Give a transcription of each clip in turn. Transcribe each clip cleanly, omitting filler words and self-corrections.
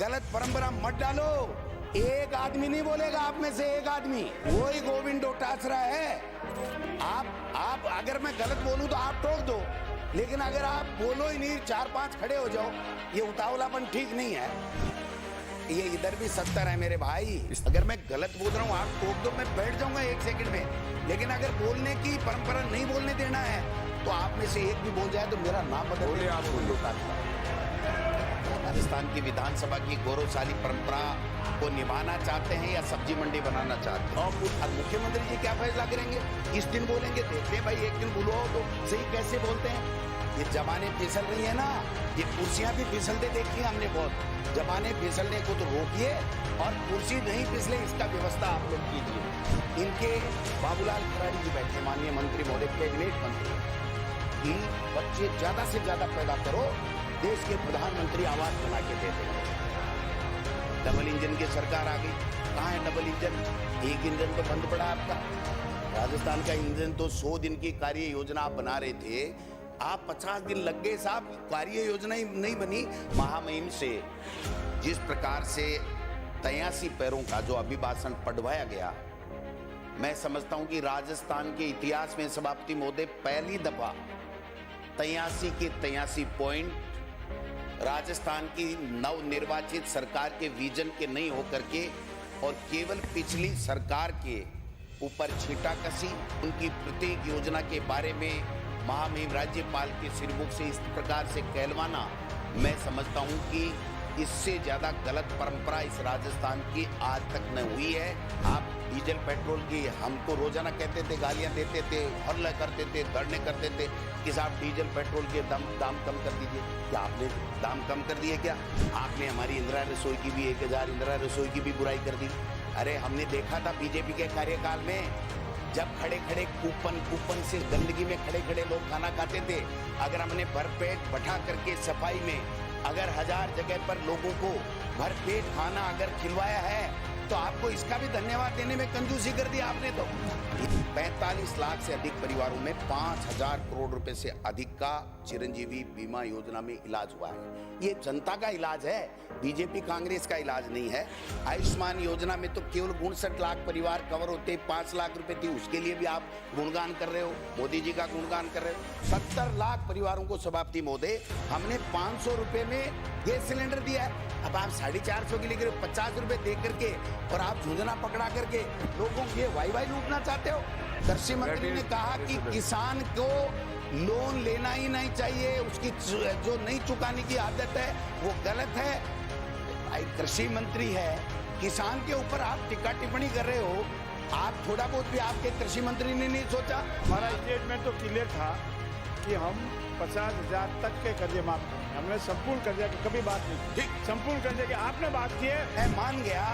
गलत परंपरा मत डालो। एक आदमी नहीं बोलेगा आप में से, एक आदमी वही गोविंद डोटासरा है। आप अगर मैं गलत बोलूं तो आप टोक दो, लेकिन अगर आप बोलो ही नहीं, 4-5 खड़े हो जाओ, ये उतावलापन ठीक नहीं है। ये इधर भी 70 है मेरे भाई। अगर मैं गलत बोल रहा हूँ आप टोक दो, मैं बैठ जाऊंगा 1 सेकंड में। लेकिन अगर बोलने की परंपरा नहीं बोलने देना है तो आप में से एक भी बोल जाए तो मेरा नाम बदल दे। आप राजस्थान की विधानसभा की गौरवशाली परंपरा को निभाना चाहते हैं या सब्जी मंडी बनाना चाहते हैं? और मुख्यमंत्री जी क्या फैसला करेंगे, किस दिन बोलेंगे? देखते हैं भाई, एक दिन बोलो तो सही कैसे बोलते हैं। ये जमाने फिसल रही है ना, ये कुर्सियां भी फिसलते देखी हमने बहुत। जमाने फिसलने को तो रोकिए और कुर्सी नहीं फिसले इसका व्यवस्था आप लोग कीजिए। इनके बाबूलाल खराड़ी जी बैठे, माननीय मंत्री महोदय, कैबिनेट मंत्री, कि बच्चे ज्यादा से ज्यादा पैदा करो, देश के प्रधानमंत्री आवास बना के दे देंगे। डबल इंजन की सरकार आ गई, कहाँ है डबल इंजन? एक इंजन तो बंद पड़ा आपका। राजस्थान का इंजन तो 100 दिन की कार्य योजना आप बना रहे थे, आप 50 दिन लग गए साहब, कार्य योजना ही नहीं बनी। महामहिम से जिस प्रकार से 83 पैरों का जो अभिभाषण पढ़वाया गया, मैं समझता हूं कि राजस्थान के इतिहास में सभापति महोदय पहली दफा 83 के 83 पॉइंट राजस्थान की नवनिर्वाचित सरकार के विजन के नहीं होकर के और केवल पिछली सरकार के ऊपर छींटाकशी, उनकी प्रत्येक योजना के बारे में महामहिम राज्यपाल के सिरमुख से इस प्रकार से कहलवाना, मैं समझता हूं कि इससे ज्यादा गलत परंपरा इस राजस्थान की आज तक न हुई है। आप डीजल पेट्रोल की हमको रोजाना कहते थे, गालियां देते थे, हल्ला करते थे, धरने करते थे कि साहब डीजल पेट्रोल के दाम कम कर दीजिए। क्या आपने दाम कम कर दिए? क्या आपने हमारी इंदिरा रसोई की भी 1000 इंदिरा रसोई की भी बुराई कर दी? अरे हमने देखा था बीजेपी के कार्यकाल में, जब खड़े खड़े कूपन से गंदगी में खड़े खड़े लोग खाना खाते थे, अगर हमने भरपेट बैठा करके सफाई में अगर 1000 जगह पर लोगों को भरपेट खाना अगर खिलवाया है तो आपको इसका भी धन्यवाद देने में कंजूसी कर दी आपने। तो 45 लाख से अधिक परिवारों में 5000 करोड़ रुपए से अधिक का चिरंजीवी बीमा योजना में इलाज हुआ है। ये जनता का इलाज है, बीजेपी कांग्रेस का इलाज नहीं है। आयुष्मान योजना में तो केवल 59 लाख परिवार कवर होते, 5 लाख रुपए थी, उसके लिए भी आप गुणगान कर रहे हो, मोदी जी का गुणगान कर रहे हो। 70 लाख परिवारों को सभापति महोदय हमने 500 रुपए में गैस सिलेंडर दिया है। अब आप 450 के लिए 50 रुपए दे करके और आप झुंझुना पकड़ा करके लोगों के वाई लूटना चाहते हो। कृषि मंत्री ने कहा कि किसान को लोन लेना ही नहीं चाहिए, उसकी जो नहीं चुकाने की आदत है वो गलत है। भाई कृषि मंत्री है, किसान के ऊपर आप टिक्का टिप्पणी कर रहे हो। आप थोड़ा बहुत भी आपके कृषि मंत्री ने नहीं सोचा? हमारा स्टेटमेंट तो क्लियर था कि हम 50,000 तक के कर्जे माफ करें। हमने संपूर्ण कर्जे की कभी बात नहीं की। संपूर्ण कर्जे की आपने बात की है, मैं मान गया।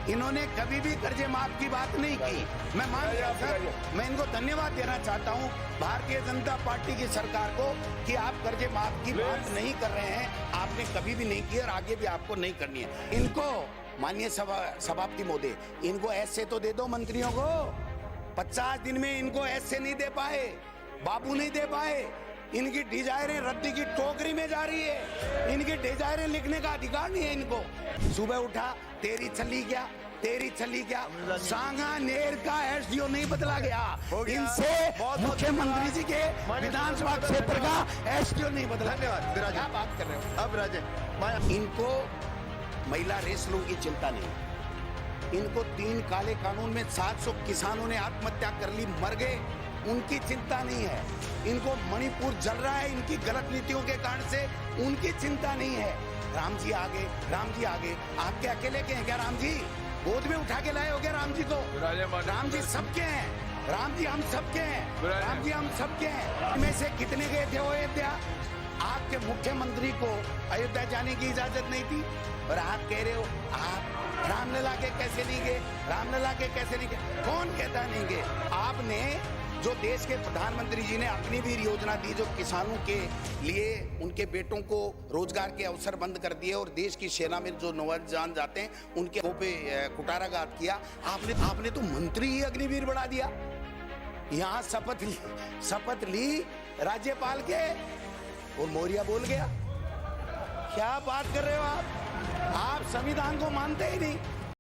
इन्होंने कभी भी कर्जे माफ की बात नहीं की, मैं मान गया सर। मैं इनको धन्यवाद देना चाहता हूँ भारतीय जनता पार्टी की सरकार को कि आप कर्जे माफ की बात नहीं कर रहे हैं। आपने कभी भी नहीं की और आगे भी आपको नहीं करनी है। इनको माननीय सभापति महोदय, इनको ऐसे तो दे दो मंत्रियों को। 50 दिन में इनको ऐसे नहीं दे पाए, बाबू नहीं दे पाए। इनकी डिजायरें रद्दी की टोकरी में जा रही है, इनकी डिजायरें लिखने का अधिकार नहीं है इनको। सुबह उठा, तेरी चली क्या, तेरी चली क्या। सांगानेर का एसडीओ नहीं बदला गया, इनसे मुख्यमंत्री जी के विधानसभा क्षेत्र का एसडीओ नहीं बदला। धन्यवाद। क्या बात कर रहे हो? अब राजे, इनको महिला रेसलों की चिंता नहीं, इनको 3 काले कानून में 700 किसानों ने आत्महत्या कर ली, मर गए, उनकी चिंता नहीं है। इनको मणिपुर जल रहा है इनकी गलत नीतियों के कारण से, उनकी चिंता नहीं है। राम जी आगे, राम जी आगे, आपके अकेले के हैं क्या? राम जी गोद में उठा के लाए हो क्या राम जी को? राम जी सबके हैं, राम जी हम सबके हैं, राम जी हम सबके हैं। इनमें से कितने गए थे अयोध्या? आपके मुख्यमंत्री को अयोध्या जाने की इजाजत नहीं थी और आप कह रहे हो आप रामलला के कैसे नहीं गए, रामलला के कैसे नहीं गए? कौन कहता नहीं गए? आपने जो देश के प्रधानमंत्री जी ने अग्निवीर योजना दी, जो किसानों के लिए उनके बेटों को रोजगार के अवसर बंद कर दिए और देश की सेना में जो नौजवान जाते हैं उनके मुंह पे कुटाराघात किया, आपने तो मंत्री ही अग्निवीर बढ़ा दिया। यहाँ शपथ ली राज्यपाल के और मौर्य बोल गया। क्या बात कर रहे हो आप संविधान को मानते ही नहीं।